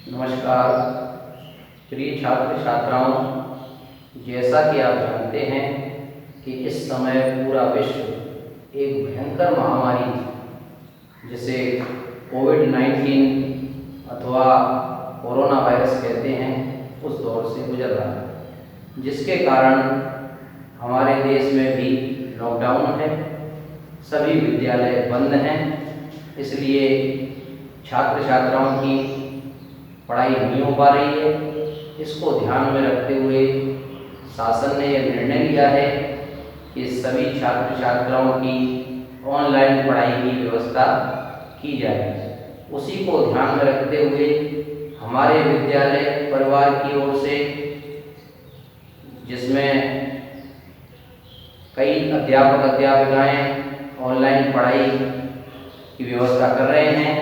नमस्कार प्रिय छात्र छात्राओं, जैसा कि आप जानते हैं कि इस समय पूरा विश्व एक भयंकर महामारी जिसे कोविड-19 अथवा कोरोना वायरस कहते हैं उस दौर से गुजर रहा है, जिसके कारण हमारे देश में भी लॉकडाउन है। सभी विद्यालय बंद हैं, इसलिए छात्र छात्राओं की पढ़ाई नहीं हो पा रही है। इसको ध्यान में रखते हुए शासन ने यह निर्णय लिया है कि सभी छात्र छात्राओं की ऑनलाइन पढ़ाई की व्यवस्था की जाए। उसी को ध्यान में रखते हुए हमारे विद्यालय परिवार की ओर से, जिसमें कई अध्यापक अध्यापिकाएं ऑनलाइन पढ़ाई की व्यवस्था कर रहे हैं,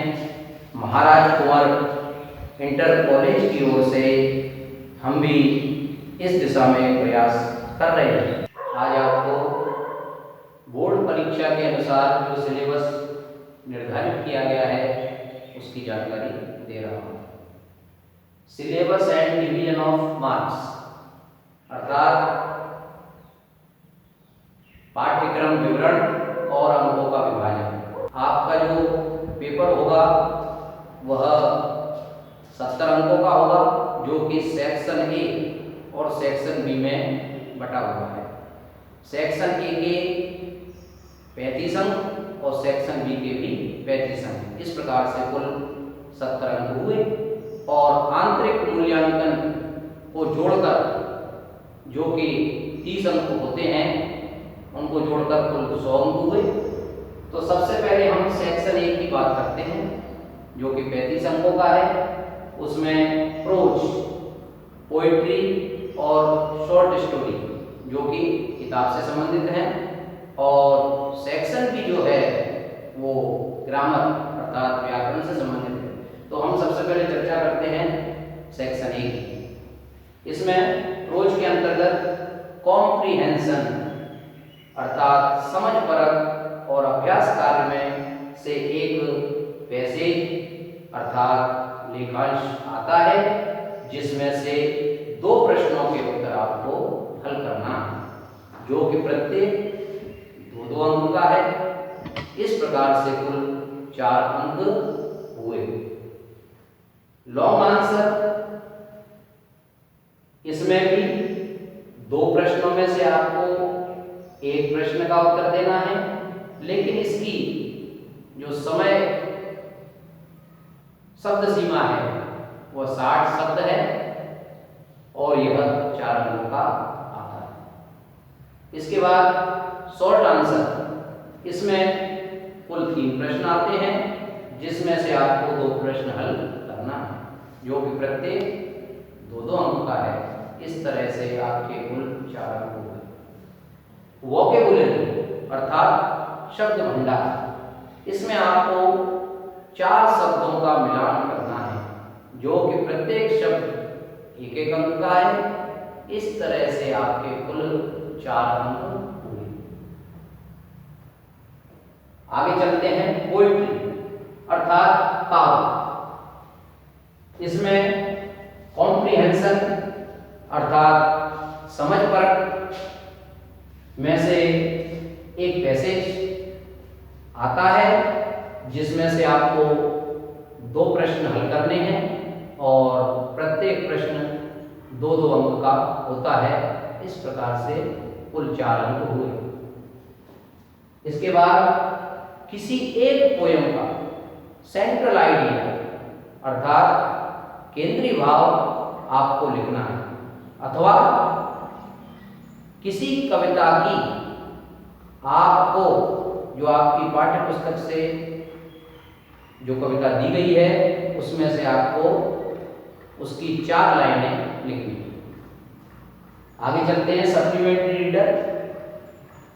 महाराज कुंवर इंटर कॉलेज की ओर से हम भी इस दिशा में प्रयास कर रहे हैं। आज आपको बोर्ड परीक्षा के अनुसार जो सिलेबस निर्धारित किया गया है उसकी जानकारी दे रहा हूँ। Syllabus and division of marks, अर्थात पाठ्यक्रम विवरण और अंकों का विभाजन। आपका जो पेपर होगा वह 70 अंकों का होगा, जो कि सेक्शन ए और सेक्शन बी में बटा हुआ है। सेक्शन ए के 35 अंक और सेक्शन बी के भी 35 अंक, इस प्रकार से कुल 70 अंक हुए। और आंतरिक मूल्यांकन को जोड़कर, जो कि 30 अंक होते हैं, उनको जोड़कर कुल 100 अंक हुए। तो सबसे पहले हम सेक्शन ए की बात करते हैं, जो कि 35 अंकों का है। उसमें प्रोज, पोइट्री और शॉर्ट स्टोरी, जो कि किताब से संबंधित हैं, और सेक्शन भी जो है वो ग्रामर अर्थात व्याकरण से संबंधित है। तो हम सबसे पहले चर्चा करते हैं सेक्शन ए की। इसमें प्रोज के अंतर्गत कॉम्प्रिहेंशन अर्थात समझ परख और अभ्यास कार्य में से एक पैसेज अर्थात लेखांश आता है, जिसमें से 2 प्रश्नों के उत्तर आपको हल करना, जो कि प्रत्येक 2-2 अंक का है। इस प्रकार से कुल 4 अंक हुए। लॉन्ग आंसर, इसमें भी 2 प्रश्नों में से आपको एक प्रश्न का उत्तर देना है, लेकिन इसकी जो समय शब्द सीमा है वह 60 शब्द है और यह 4 अंकों का आता है। इसके बाद शॉर्ट आंसर, इसमें कुल 3 प्रश्न आते हैं, जिसमें से आपको 2 प्रश्न हल करना है, जो कि प्रत्येक 2-2 अंक का है। इस तरह से आपके कुल 4 अंक हुए। वोकैबुलरी अर्थात शब्द भंडार, इसमें आपको 4 शब्दों का मिलान करना है, जो कि प्रत्येक शब्द 1-1 अंक का है। इस तरह से आपके कुल 4 अंक हुए। आगे चलते हैं पोइट्री अर्थात काव्य। इसमें कॉम्प्रिहेंशन अर्थात समझ परख में से एक पैसेज आता है, जिसमें से आपको 2 प्रश्न हल करने हैं और प्रत्येक प्रश्न 2-2 अंक का होता है। इस प्रकार से कुल 4 अंक हुए। इसके बाद किसी एक पोयम का सेंट्रल आइडिया अर्थात केंद्रीय भाव आपको लिखना है, अथवा किसी कविता की आपको, जो आपकी पाठ्य पुस्तक से जो कविता दी गई है उसमें से आपको उसकी 4 लाइनें लिखनी। आगे चलते हैं सप्लीमेंट्री रीडर,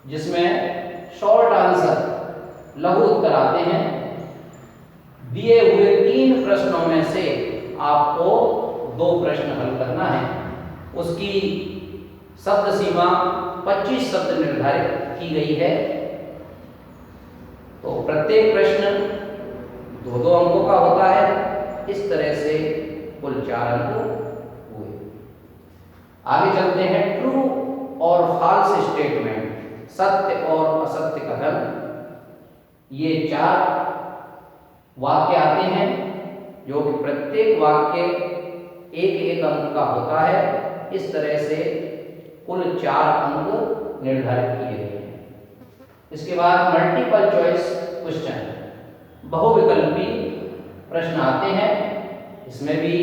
जिसमें शॉर्ट आंसर लघु उत्तर आते हैं। दिए हुए 3 प्रश्नों में से आपको 2 प्रश्न हल करना है। उसकी शब्द सीमा 25 शब्द निर्धारित की गई है। तो प्रत्येक प्रश्न 2-2 अंकों का होता है। इस तरह से कुल 4 अंक हुए। आगे चलते हैं ट्रू और फॉल्स स्टेटमेंट, सत्य और असत्य कथन। ये 4 वाक्य आते हैं जो कि प्रत्येक वाक्य एक एक अंक का होता है। इस तरह से कुल 4 अंक निर्धारित किए गए हैं। इसके बाद मल्टीपल चॉइस क्वेश्चन, बहुविकल्पी प्रश्न आते हैं। इसमें भी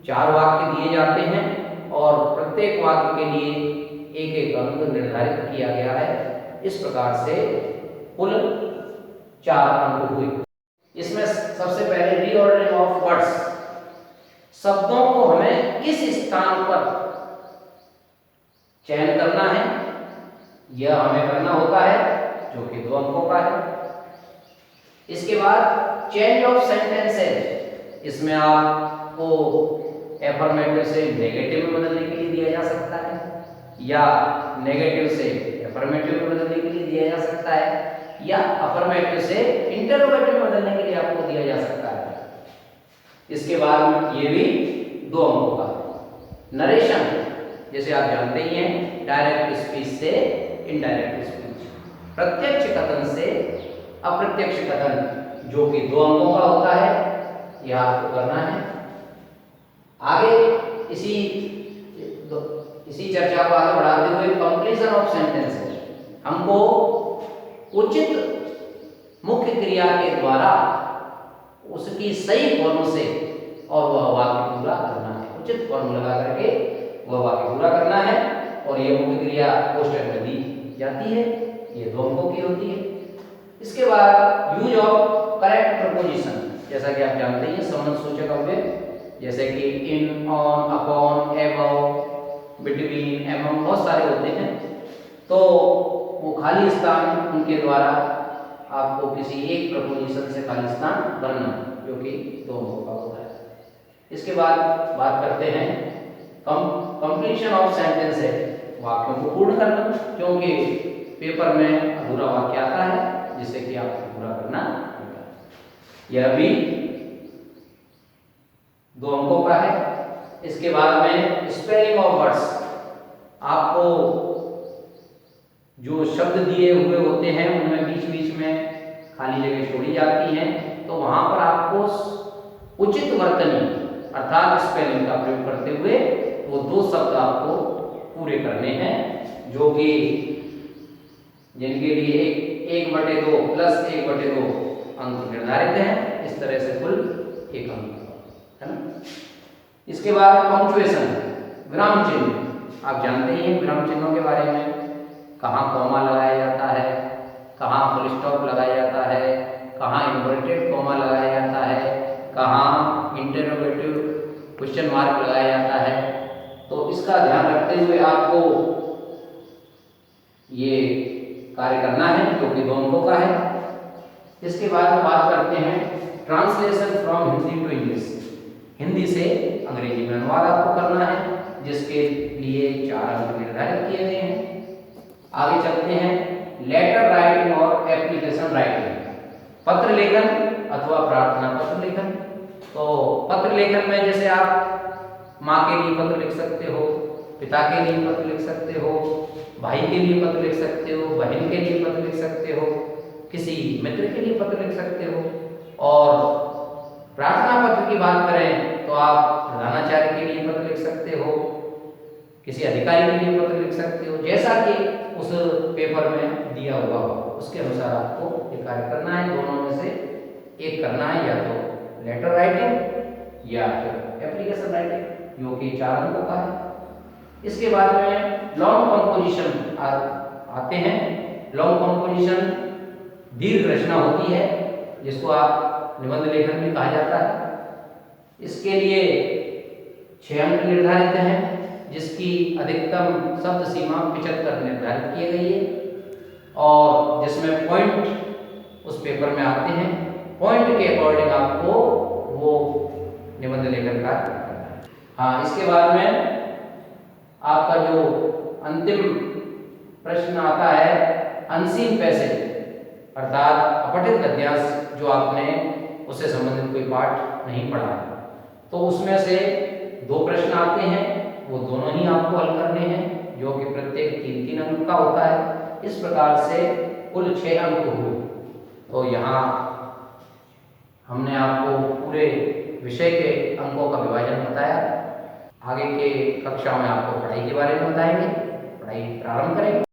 4 वाक्य दिए जाते हैं और प्रत्येक वाक्य के लिए एक एक अंक निर्धारित किया गया है। इस प्रकार से कुल 4 अंक हुए। इसमें सबसे पहले रीऑर्डरिंग ऑफ वर्ड्स, शब्दों को हमें किस स्थान पर चयन करना है, यह हमें करना होता है, जो कि 2 अंकों का है। इसके बाद चेंज ऑफ सेंटेंसेज, इसमें आपको एफर्मेटिव से नेगेटिव में बदलने के लिए दिया जा सकता है या नेगेटिव से एफर्मेटिव में बदलने के लिए दिया जा सकता है या अफर्मेटिव से इंटरोगेटिव में बदलने के लिए आपको दिया जा सकता है। इसके बाद ये भी 2 अंकों का है। नरेशन, जैसे आप जानते ही हैं, डायरेक्ट स्पीच से इनडायरेक्ट स्पीच, प्रत्यक्ष कथन से अप्रत्यक्ष कथन, जो कि 2 अंकों का होता है, यह आपको करना है। आगे इसी चर्चा को आगे बढ़ाते हुए कंप्लीशन ऑफ सेंटेंसेस, हमको उचित मुख्य क्रिया के द्वारा उसकी सही फॉर्म से और वह वाक्य पूरा करना है। उचित फॉर्म लगा करके वह वाक्य पूरा करना है और यह मुख्य क्रिया कोष्टक में दी जाती है। ये 2 अंकों की होती है। इसके बाद यूज ऑफ करेक्ट प्रपोजिशन, जैसा कि आप जानते हैं संबंध सूचक अव्यय, जैसे कि in, on, upon, above, between, among, बहुत सारे होते हैं। तो वो खाली स्थान उनके द्वारा आपको किसी एक प्रपोजिशन से खाली स्थान बनना, जो कि 2 अंकों का होता है। इसके बाद बात करते हैं कंप्लीशन ऑफ सेंटेंस है, वाक्यों को पूर्ण करना, क्योंकि पेपर में अधूरा वाक्य आता है जिसे कि आपको पूरा करना होता है। यह भी 2 अंकों का है। इसके बाद में स्पेलिंग ऑफ वर्ड्स, आपको जो शब्द दिए हुए होते हैं उनमें बीच बीच में खाली जगह छोड़ी जाती हैं, तो वहां पर आपको उचित वर्तनी अर्थात स्पेलिंग का प्रयोग करते हुए वो 2 शब्द आपको पूरे करने हैं, जो कि जिनके लिए 1/2 प्लस 1/2 अंक निर्धारित हैं। इस तरह से कुल 1 अंक है ना। इसके बाद पंक्चुएशन, विराम चिन्ह, आप जानते ही हैं विराम चिन्हों के बारे में, कहाँ कॉमा लगाया जाता है, कहाँ फुल स्टॉप लगाया जाता है, कहाँ इन्वर्टेड कॉमा लगाया जाता है, कहाँ इंटरोगेटिव क्वेश्चन मार्क लगाया जाता है। तो इसका ध्यान रखते हुए आपको ये कार्य करना है, जो कि 2 अंकों का है। इसके बाद में बात करते हैं translation from Hindi to English, Hindi से अंग्रेजी में अनुवाद आपको करना है, जिसके लिए 4 अंक निर्धारित किए गए हैं। आगे चलते हैं लेटर राइटिंग और एप्लीकेशन राइटिंग, पत्र लेखन अथवा प्रार्थना पत्र लेखन। तो पत्र लेखन में जैसे आप माँ के लिए पत्र लिख सकते हो, पिता के लिए पत्र लिख सकते हो, भाई के लिए पत्र लिख सकते हो, बहन के लिए पत्र लिख सकते हो, किसी मित्र के लिए पत्र लिख सकते हो। और प्रार्थना पत्र की बात करें तो आप प्रधानाचार्य के लिए पत्र लिख सकते हो, किसी अधिकारी के लिए पत्र लिख सकते हो, जैसा कि उस पेपर में दिया हुआ हो उसके अनुसार आपको ये कार्य करना है। दोनों में से एक करना है, या तो लेटर राइटिंग या फिर एप्लीकेशन राइटिंग, जो कि 4 अंकों का है। इसके बाद में लॉन्ग कंपोजिशन आते हैं। लॉन्ग कंपोजिशन दीर्घ रचना होती है, जिसको आप निबंध लेखन भी कहा जाता है। इसके लिए 6 अंक निर्धारित हैं, जिसकी अधिकतम शब्द सीमा 75 निर्धारित की गई है और जिसमें पॉइंट उस पेपर में आते हैं। पॉइंट के अकॉर्डिंग आपको वो निबंध लेखन का करना है। हाँ, इसके बाद में आपका जो अंतिम प्रश्न आता है अनसीन पैसेज, अर्थात अपठित गद्यांश, जो आपने उससे संबंधित कोई पाठ नहीं पढ़ा है, तो उसमें से 2 प्रश्न आते हैं, वो दोनों ही आपको हल करने हैं, जो कि प्रत्येक 3-3 अंक का होता है। इस प्रकार से कुल 6 अंक हुए। तो यहाँ हमने आपको पूरे विषय के अंकों का विभाजन बताया। आगे के कक्षाओं में आपको पढ़ाई के बारे में बताएंगे। पढ़ाई प्रारंभ करेंगे।